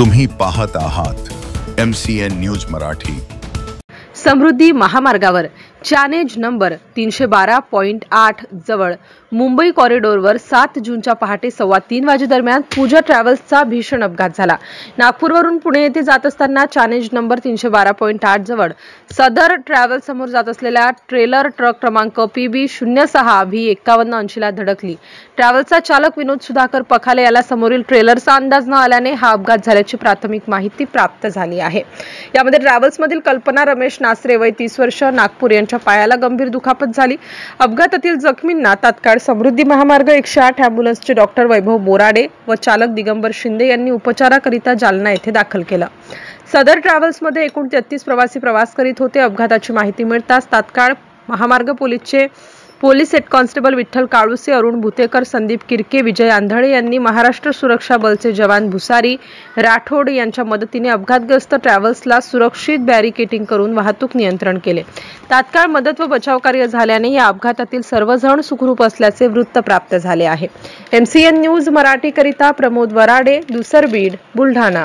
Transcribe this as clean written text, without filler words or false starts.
तुम्ही पाहत आहात MCN न्यूज मराठी। समृद्धी महामार्गावर चॅनेज नंबर 312.8 जवळ मुंबई कॉरिडॉरवर 7 जूनच्या पहाटे 3:15 वाजेदरम्यान पूजा ट्रॅव्हल्सचा भीषण अपघात झाला। नागपूरवरून पुणे येथे जात असताना चॅनेज नंबर 312.8 जवळ सदर ट्रॅव्हल्स समोर जात असलेल्या ट्रेलर ट्रक क्रमांक PB06V5180 ला धडकली। ट्रॅव्हल्सचा चालक विनोद सुधाकर पखाले याला समोरील ट्रेलरचा अंदाज न आल्याने हा अपघात झाल्याची प्राथमिक माहिती प्राप्त झाली आहे। यामध्ये ट्रॅव्हल्समधील कल्पना रमेश नासरे वय 30 वर्ष नागपूर यांच्या पायाला गंभीर दुखापत झाली। अपघातातील जखमींना तात्काळ समृद्धी महामार्ग 108 अँब्युलन्सचे डॉक्टर वैभव बोराडे व चालक दिगंबर शिंदे यांनी उपचाराकरिता जालना येथे दाखल केलं। सदर ट्रॅव्हल्समध्ये एकूण 33 प्रवासी प्रवास करीत होते। अपघाताची माहिती मिळताच तात्काळ महामार्ग police head constable Vitthal Kaluse, Arun Bhutekar, Sandeep Kirke, Vijay Andhale यांनी महाराष्ट्र सुरक्षा बलचे जवान भुसारी राठोड यांच्या मदतीने अपघातग्रस्त ट्रॅव्हल्सला सुरक्षित बॅरिकेडिंग करून वाहतूक नियंत्रण केले। तात्काळ मदत व बचाव कार्य झाल्याने या अपघातातील सर्वजण सुखरूप असल्याचे वृत्त प्राप्त झाले आहे। MCN न्यूज मराठी करिता प्रमोद वराडे, दुसर बीड, बुलढाणा।